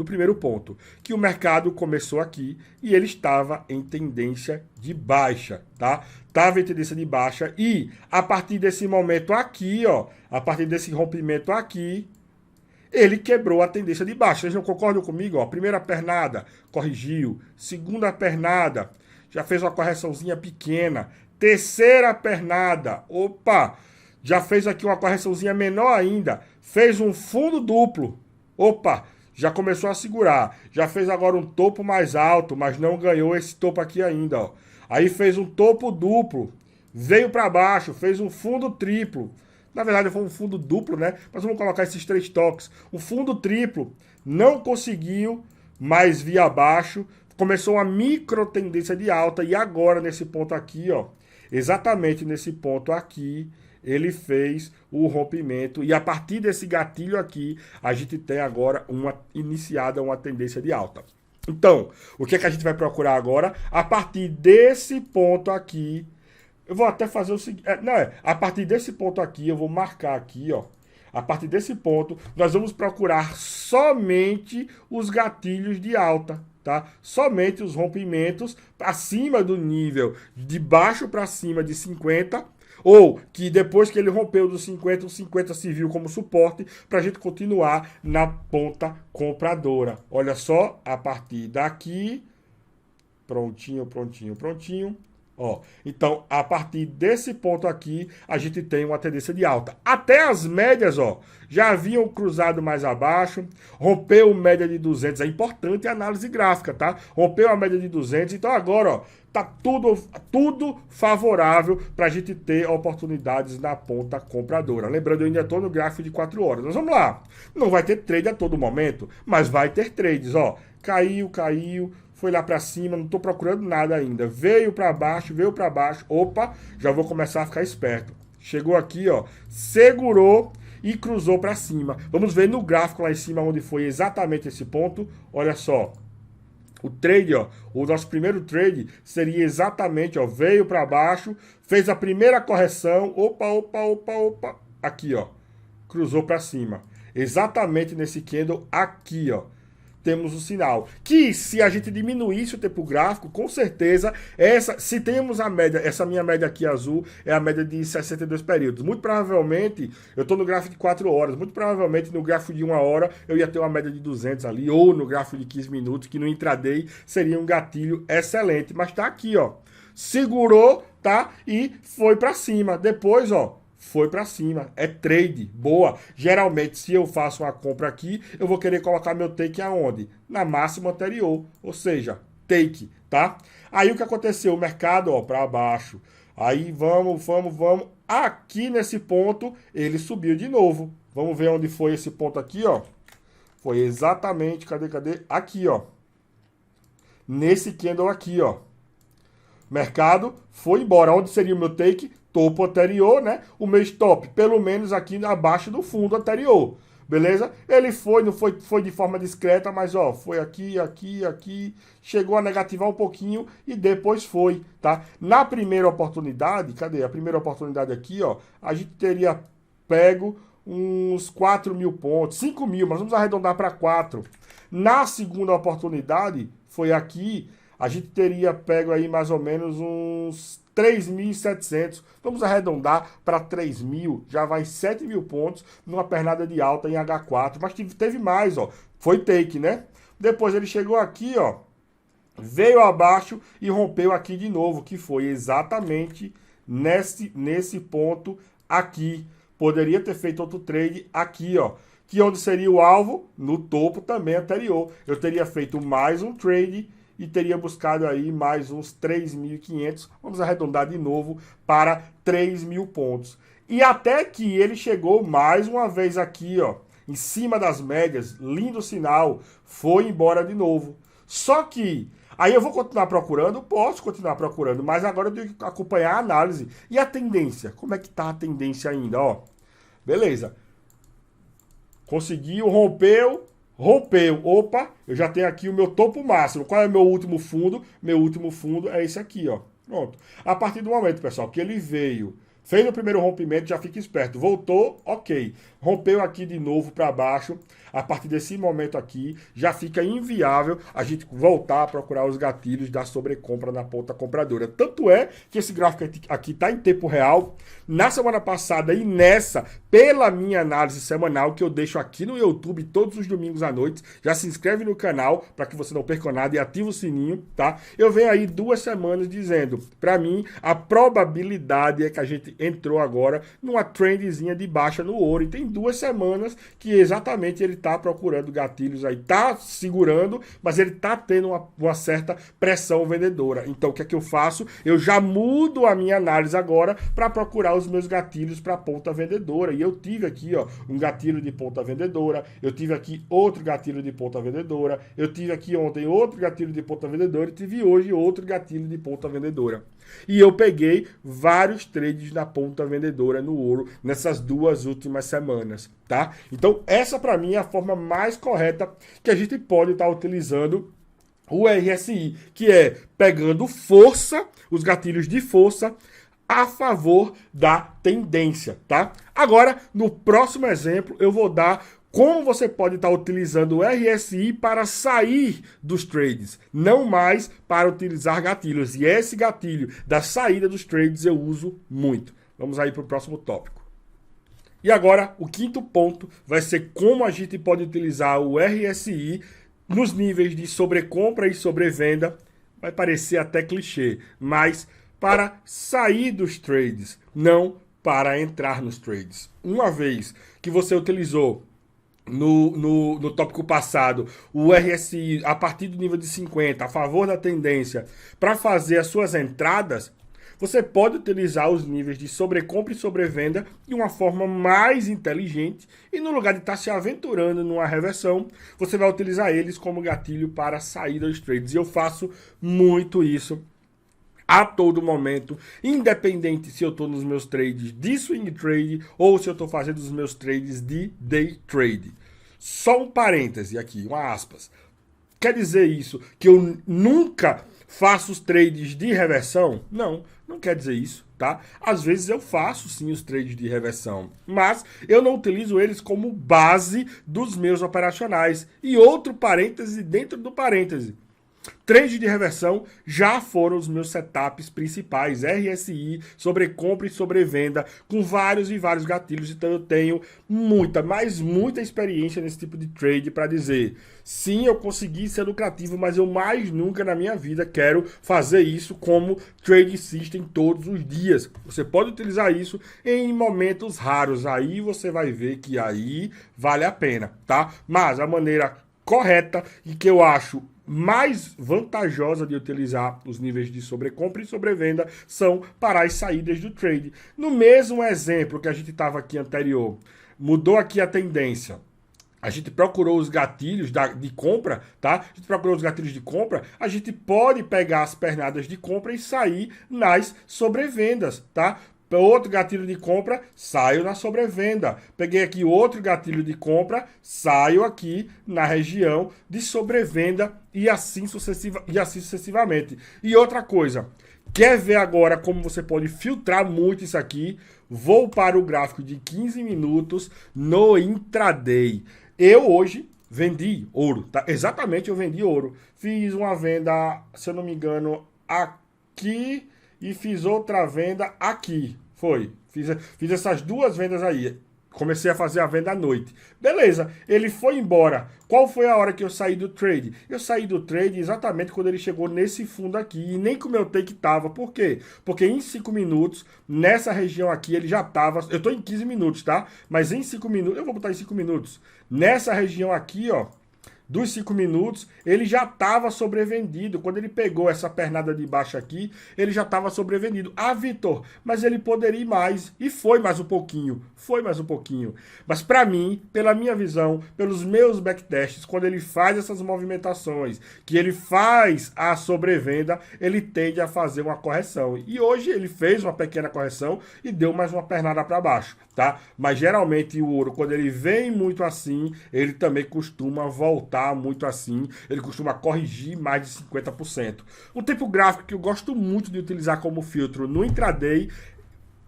primeiro ponto, que o mercado começou aqui e ele estava em tendência de baixa, tá? Estava em tendência de baixa e a partir desse momento aqui, ó, a partir desse rompimento aqui, ele quebrou a tendência de baixa. Vocês não concordam comigo? Ó, primeira pernada, corrigiu. Segunda pernada, já fez uma correçãozinha pequena. Terceira pernada, opa, já fez aqui uma correçãozinha menor ainda. Fez um fundo duplo, opa, já começou a segurar. Já fez agora um topo mais alto, mas não ganhou esse topo aqui ainda, ó. Aí fez um topo duplo, veio para baixo, fez um fundo triplo. Na verdade, foi um fundo duplo, né? Mas vamos colocar esses 3 toques. O fundo triplo não conseguiu mais vir abaixo. Começou uma micro tendência de alta. E agora, nesse ponto aqui, ó, exatamente nesse ponto aqui, ele fez o rompimento. E a partir desse gatilho aqui, a gente tem agora iniciada uma tendência de alta. Então, o que é que a gente vai procurar agora? A partir desse ponto aqui, eu vou até fazer o seguinte, a partir desse ponto aqui, eu vou marcar aqui, ó. A partir desse ponto, nós vamos procurar somente os gatilhos de alta, tá? Somente os rompimentos acima do nível de baixo para cima de 50, ou que depois que ele rompeu dos 50, o 50 se viu como suporte para a gente continuar na ponta compradora. Olha só, a partir daqui, prontinho, prontinho, prontinho. Ó, então, a partir desse ponto aqui, a gente tem uma tendência de alta. Até as médias, ó, já haviam cruzado mais abaixo, rompeu média de 200, é importante a análise gráfica, tá? Rompeu a média de 200, então agora, ó, tá tudo favorável para a gente ter oportunidades na ponta compradora. Lembrando, eu ainda estou no gráfico de 4 horas. Nós vamos lá. Não vai ter trade a todo momento, mas vai ter trades, ó. Caiu, foi lá para cima, não estou procurando nada ainda. Veio para baixo, opa, já vou começar a ficar esperto. Chegou aqui, ó, segurou e cruzou para cima. Vamos ver no gráfico lá em cima onde foi exatamente esse ponto. Olha só. O trade, ó, o nosso primeiro trade seria exatamente, ó, veio para baixo, fez a primeira correção, opa, aqui, ó, cruzou para cima. Exatamente nesse candle aqui, ó. Temos o sinal. Que se a gente diminuísse o tempo gráfico, com certeza, se temos a média, essa minha média aqui azul, é a média de 62 períodos. Muito provavelmente, eu estou no gráfico de 4 horas, muito provavelmente no gráfico de 1 hora, eu ia ter uma média de 200 ali, ou no gráfico de 15 minutos, que no intraday seria um gatilho excelente. Mas tá aqui, ó. Segurou, tá? E foi para cima. Depois, ó, foi para cima, é trade, boa. Geralmente, se eu faço uma compra aqui, eu vou querer colocar meu take aonde? Na máxima anterior, ou seja, take, tá? Aí o que aconteceu? O mercado, ó, para baixo. Aí vamos. Aqui nesse ponto, ele subiu de novo. Vamos ver onde foi esse ponto aqui, ó. Foi exatamente, cadê? Aqui, ó. Nesse candle aqui, ó. Mercado foi embora. Onde seria o meu take? Topo anterior, né? O meu stop, pelo menos aqui abaixo do fundo anterior. Beleza? Ele foi de forma discreta, mas ó, foi aqui, chegou a negativar um pouquinho e depois foi, tá? Na primeira oportunidade, cadê? A primeira oportunidade aqui, ó, a gente teria pego uns 4 mil pontos, 5 mil, mas vamos arredondar para 4. Na segunda oportunidade, foi aqui, a gente teria pego aí mais ou menos uns 3.700. Vamos arredondar para 3.000, já vai 7.000 pontos numa pernada de alta em H4. Mas teve mais, ó. Foi take, né? Depois ele chegou aqui, ó. Veio abaixo e rompeu aqui de novo, que foi exatamente nesse ponto aqui. Poderia ter feito outro trade aqui, ó. Que onde seria o alvo? No topo também anterior. Eu teria feito mais um trade e teria buscado aí mais uns 3.500, vamos arredondar de novo para 3.000 pontos. E até que ele chegou mais uma vez aqui, ó, em cima das médias, lindo sinal, foi embora de novo. Só que, aí eu vou continuar procurando? Posso continuar procurando, mas agora eu tenho que acompanhar a análise. E a tendência? Como é que tá a tendência ainda, ó? Beleza. Conseguiu, rompeu. Opa, eu já tenho aqui o meu topo máximo. Qual é o meu último fundo? Meu último fundo é esse aqui, ó. Pronto. A partir do momento, pessoal, que ele veio, fez o primeiro rompimento, já fica esperto. Voltou, ok. Rompeu aqui de novo para baixo. A partir desse momento aqui, já fica inviável a gente voltar a procurar os gatilhos da sobrecompra na ponta compradora. Tanto é que esse gráfico aqui está em tempo real. Na semana passada e nessa, pela minha análise semanal, que eu deixo aqui no YouTube todos os domingos à noite. Já se inscreve no canal para que você não perca nada e ativa o sininho, tá? Eu venho aí 2 semanas dizendo, para mim, a probabilidade é que a gente entrou agora numa trendzinha de baixa no ouro. E tem 2 semanas que exatamente ele tá procurando gatilhos aí, tá segurando, mas ele tá tendo uma certa pressão vendedora. Então, o que é que eu faço? Eu já mudo a minha análise agora para procurar os meus gatilhos para ponta vendedora. E eu tive aqui, ó, um gatilho de ponta vendedora, eu tive aqui outro gatilho de ponta vendedora, eu tive aqui ontem outro gatilho de ponta vendedora e tive hoje outro gatilho de ponta vendedora. E eu peguei vários trades na ponta vendedora no ouro nessas 2 últimas semanas, tá? Então, essa para mim é a forma mais correta que a gente pode estar utilizando o RSI, que é pegando força, os gatilhos de força, a favor da tendência, tá? Agora, no próximo exemplo, eu vou dar como você pode estar utilizando o RSI para sair dos trades, não mais para utilizar gatilhos. E esse gatilho da saída dos trades eu uso muito. Vamos aí para o próximo tópico. E agora, o 5º ponto vai ser como a gente pode utilizar o RSI nos níveis de sobrecompra e sobrevenda. Vai parecer até clichê, mas para sair dos trades, não para entrar nos trades. Uma vez que você utilizou no tópico passado, o RSI a partir do nível de 50, a favor da tendência, para fazer as suas entradas, você pode utilizar os níveis de sobrecompra e sobrevenda de uma forma mais inteligente e no lugar de estar se aventurando numa reversão, você vai utilizar eles como gatilho para sair dos trades. E eu faço muito isso a todo momento, independente se eu estou nos meus trades de swing trade ou se eu estou fazendo os meus trades de day trade. Só um parêntese aqui, uma aspas. Quer dizer isso que eu nunca faço os trades de reversão? Não, não quer dizer isso, tá? Às vezes eu faço sim os trades de reversão, mas eu não utilizo eles como base dos meus operacionais. E outro parêntese dentro do parêntese. Trade de reversão já foram os meus setups principais, RSI, sobrecompra e sobrevenda, com vários e vários gatilhos, então eu tenho muita, mas muita experiência nesse tipo de trade para dizer, sim, eu consegui ser lucrativo, mas eu mais nunca na minha vida quero fazer isso como trade system todos os dias. Você pode utilizar isso em momentos raros, aí você vai ver que aí vale a pena, tá? Mas a maneira correta e que eu acho mais vantajosa de utilizar os níveis de sobrecompra e sobrevenda são para as saídas do trade. No mesmo exemplo que a gente estava aqui anterior, mudou aqui a tendência. A gente procurou os gatilhos de compra, tá? A gente procurou os gatilhos de compra, a gente pode pegar as pernadas de compra e sair nas sobrevendas, tá? Outro gatilho de compra, saio na sobrevenda. Peguei aqui outro gatilho de compra, saio aqui na região de sobrevenda e assim sucessivamente. E outra coisa, quer ver agora como você pode filtrar muito isso aqui? Vou para o gráfico de 15 minutos no intraday. Eu hoje vendi ouro, tá? Exatamente, eu vendi ouro. Fiz uma venda, se eu não me engano, aqui e fiz outra venda aqui. Foi. Fiz essas duas vendas aí. Comecei a fazer a venda à noite. Beleza, ele foi embora. Qual foi a hora que eu saí do trade? Eu saí do trade exatamente quando ele chegou nesse fundo aqui. E nem com o meu take tava. Por quê? Porque em 5 minutos, nessa região aqui, ele já tava... Eu tô em 15 minutos, tá? Mas em 5 minutos... Eu vou botar em 5 minutos. Nessa região aqui, ó, dos 5 minutos, ele já estava sobrevendido. Quando ele pegou essa pernada de baixo aqui, ele já estava sobrevendido. Ah, Vitor, mas ele poderia ir mais. E foi mais um pouquinho. Foi mais um pouquinho. Mas para mim, pela minha visão, pelos meus backtests, quando ele faz essas movimentações, que ele faz a sobrevenda, ele tende a fazer uma correção. E hoje ele fez uma pequena correção e deu mais uma pernada para baixo, tá? Mas geralmente o ouro, quando ele vem muito assim, ele também costuma voltar muito assim, ele costuma corrigir mais de 50%. Um tempo gráfico que eu gosto muito de utilizar como filtro no intraday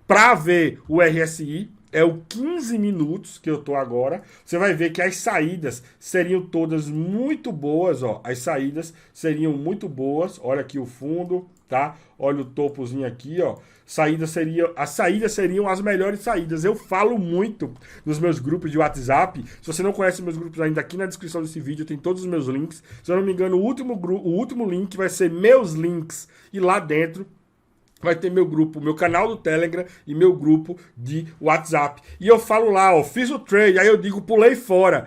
para ver o RSI é o 15 minutos que eu tô agora. Você vai ver que as saídas seriam todas muito boas, ó. As saídas seriam muito boas. Olha aqui o fundo, tá? Olha o topozinho aqui, ó. As saídas seriam as melhores saídas. Eu falo muito nos meus grupos de WhatsApp. Se você não conhece meus grupos ainda, aqui na descrição desse vídeo tem todos os meus links. Se eu não me engano, o último link vai ser meus links. E lá dentro vai ter meu grupo, meu canal do Telegram e meu grupo de WhatsApp. E eu falo lá, ó, fiz o trade, aí eu digo, pulei fora.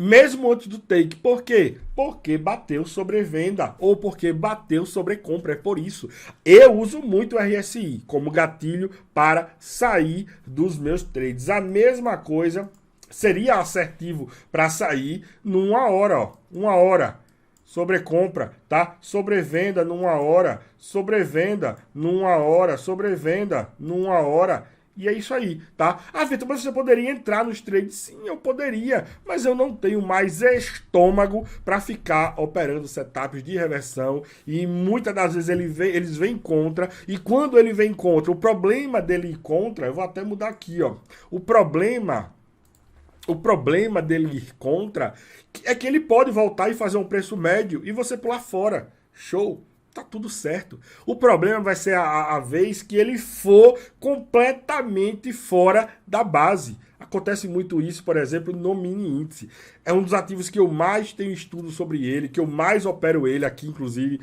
Mesmo antes do take. Por quê? Porque bateu sobrevenda ou porque bateu sobrecompra. É por isso. Eu uso muito o RSI como gatilho para sair dos meus trades. A mesma coisa seria assertivo para sair numa hora, ó. Uma hora. Sobrecompra, tá? Sobrevenda numa hora. Sobrevenda numa hora. Sobrevenda numa hora. E é isso aí, tá? Ah, Vitor, mas você poderia entrar nos trades? Sim, eu poderia, mas eu não tenho mais estômago para ficar operando setups de reversão e muitas das vezes eles vêm contra, e quando ele vem contra, o problema dele ir contra, eu vou até mudar aqui, ó. O problema dele ir contra é que ele pode voltar e fazer um preço médio e você pular fora. Show! Tá tudo certo. O problema vai ser a vez que ele for completamente fora da base. Acontece muito isso, por exemplo, no mini índice. É um dos ativos que eu mais tenho estudo sobre ele, que eu mais opero ele aqui, inclusive,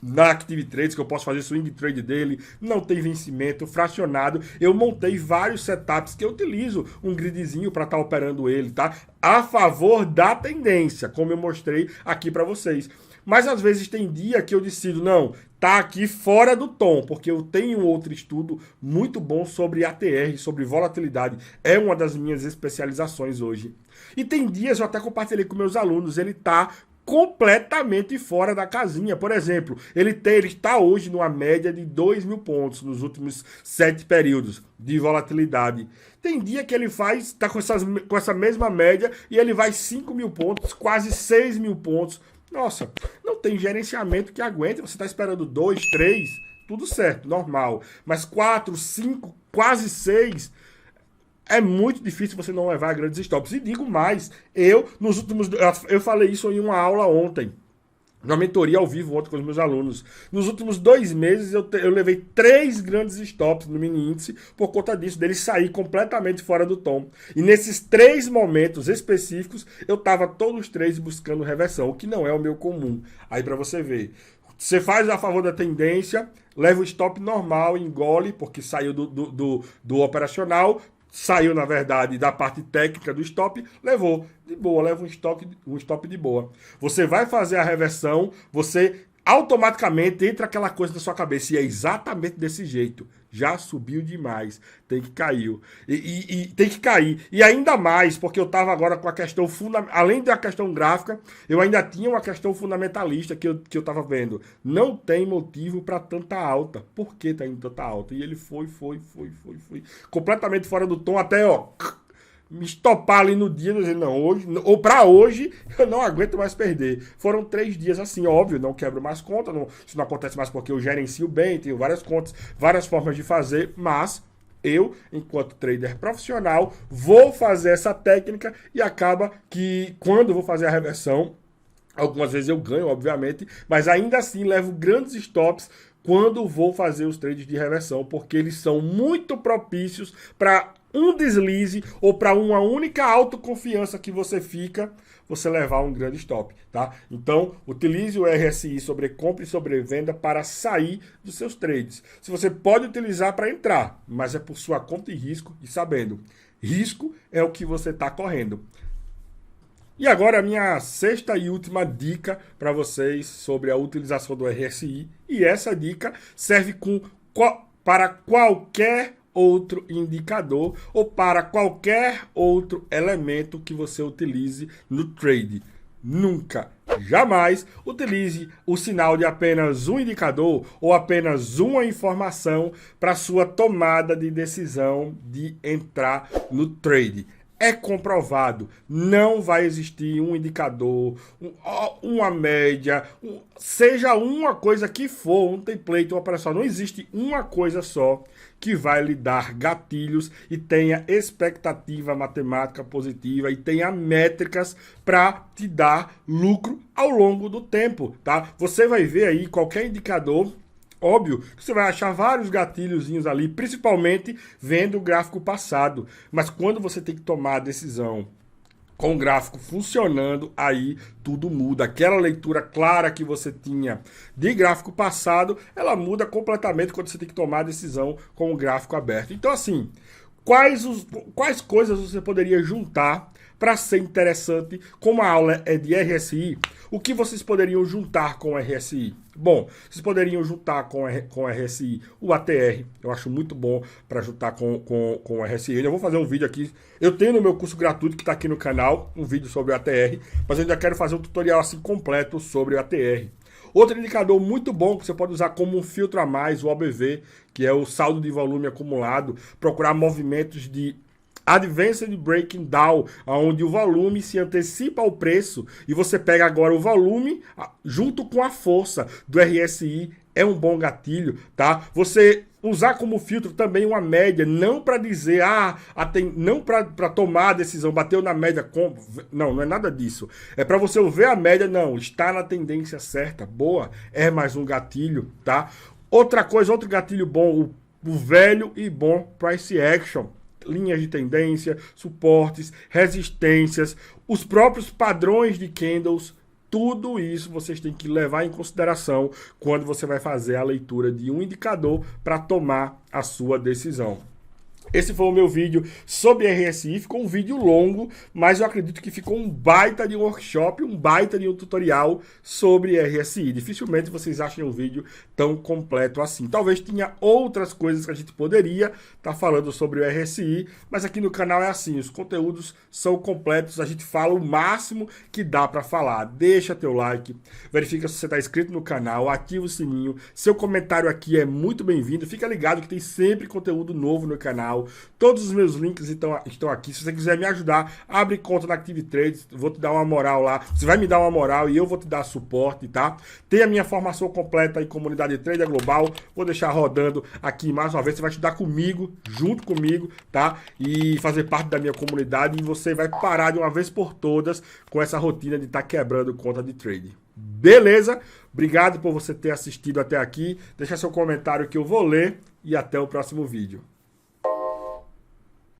na Active Trades, que eu posso fazer swing trade dele, não tem vencimento, fracionado. Eu montei vários setups que eu utilizo um gridzinho para estar operando ele, tá? A favor da tendência, como eu mostrei aqui para vocês. Mas às vezes tem dia que eu decido, não, tá aqui fora do tom, porque eu tenho outro estudo muito bom sobre ATR, sobre volatilidade. É uma das minhas especializações hoje. E tem dias, eu até compartilhei com meus alunos, ele tá completamente fora da casinha. Por exemplo, ele está hoje numa média de 2.000 pontos nos últimos 7 períodos de volatilidade. Tem dia que ele está com essa mesma média e ele vai 5.000 pontos, quase 6.000 pontos. Nossa, não tem gerenciamento que aguente. Você está esperando 2, 3, tudo certo, normal. Mas 4, 5, quase 6... é muito difícil você não levar grandes stops. E digo mais, eu falei isso em uma aula ontem, numa mentoria ao vivo ontem com os meus alunos. Nos últimos 2 meses eu levei 3 grandes stops no mini índice por conta disso, dele sair completamente fora do tom. E nesses 3 momentos específicos, eu estava todos os 3 buscando reversão, o que não é o meu comum. Aí para você ver. Você faz a favor da tendência, leva o stop normal, engole, porque saiu do operacional, saiu, na verdade, da parte técnica do stop, levou de boa, leva um stop de boa. Você vai fazer a reversão, você automaticamente entra aquela coisa na sua cabeça, e é exatamente desse jeito. Já subiu demais, tem que cair. Tem que cair. E ainda mais, porque eu estava agora com a questão fundamental, além da questão gráfica, eu ainda tinha uma questão fundamentalista que eu estava vendo. Não tem motivo para tanta alta. Por que está indo tanta alta? E ele foi. Completamente fora do tom, até, ó, me estopar ali no dia, dizendo, não, hoje, ou para hoje, eu não aguento mais perder. Foram 3 dias assim, óbvio, não quebro mais conta, isso não acontece mais porque eu gerencio bem, tenho várias contas, várias formas de fazer, mas eu, enquanto trader profissional, vou fazer essa técnica e acaba que, quando eu vou fazer a reversão, algumas vezes eu ganho, obviamente, mas ainda assim levo grandes stops quando vou fazer os trades de reversão, porque eles são muito propícios para um deslize ou para uma única autoconfiança que você fica, você levar um grande stop, tá? Então, utilize o RSI sobre compra e sobre venda para sair dos seus trades. Se você pode utilizar para entrar, mas é por sua conta e risco, e sabendo, risco é o que você está correndo. E agora a minha 6ª e última dica para vocês sobre a utilização do RSI. E essa dica serve para qualquer outro indicador ou para qualquer outro elemento que você utilize no trade. Nunca, jamais utilize o sinal de apenas um indicador ou apenas uma informação para sua tomada de decisão de entrar no trade. É comprovado, não vai existir um indicador, uma média, seja uma coisa que for, um template, uma operação, não existe uma coisa só que vai lhe dar gatilhos e tenha expectativa matemática positiva e tenha métricas para te dar lucro ao longo do tempo, tá? Você vai ver aí qualquer indicador. Óbvio que você vai achar vários gatilhozinhos ali, principalmente vendo o gráfico passado. Mas quando você tem que tomar a decisão com o gráfico funcionando, aí tudo muda. Aquela leitura clara que você tinha de gráfico passado, ela muda completamente quando você tem que tomar a decisão com o gráfico aberto. Então, assim, quais coisas você poderia juntar para ser interessante? Como a aula é de RSI, o que vocês poderiam juntar com o RSI? Bom, vocês poderiam juntar com o RSI o ATR, eu acho muito bom para juntar com o RSI. Eu vou fazer um vídeo aqui, eu tenho no meu curso gratuito que está aqui no canal, um vídeo sobre o ATR, mas eu ainda quero fazer um tutorial assim completo sobre o ATR. Outro indicador muito bom que você pode usar como um filtro a mais, o OBV, que é o saldo de volume acumulado, procurar movimentos de Advanced Breaking Down, onde o volume se antecipa ao preço e você pega agora o volume junto com a força do RSI, é um bom gatilho, tá? Você usar como filtro também uma média, não para dizer, não para tomar a decisão, bateu na média, não é nada disso. É para você ver a média, não, está na tendência certa, boa, é mais um gatilho, tá? Outra coisa, outro gatilho bom, o velho e bom Price Action. Linhas de tendência, suportes, resistências, os próprios padrões de candles, Tudo isso vocês têm que levar em consideração quando você vai fazer a leitura de um indicador para tomar a sua decisão. Esse foi o meu vídeo sobre RSI, ficou um vídeo longo, mas eu acredito que ficou um baita de um workshop, um baita de um tutorial sobre RSI. Dificilmente vocês achem um vídeo tão completo assim. Talvez tinha outras coisas que a gente poderia estar falando sobre o RSI, mas aqui no canal é assim, os conteúdos são completos, a gente fala o máximo que dá para falar. Deixa teu like, verifica se você está inscrito no canal, ativa o sininho, seu comentário aqui é muito bem-vindo, fica ligado que tem sempre conteúdo novo no canal. Todos os meus links estão aqui. Se você quiser me ajudar, abre conta na Active Trades, vou te dar uma moral lá. Você vai me dar uma moral e eu vou te dar suporte, tá? Tem a minha formação completa em comunidade Trader Global. Vou deixar rodando aqui mais uma vez. Você vai estudar comigo, junto comigo, tá? E fazer parte da minha comunidade e você vai parar de uma vez por todas com essa rotina de estar quebrando conta de trade. Beleza? Obrigado por você ter assistido até aqui. Deixa seu comentário que eu vou ler e até o próximo vídeo.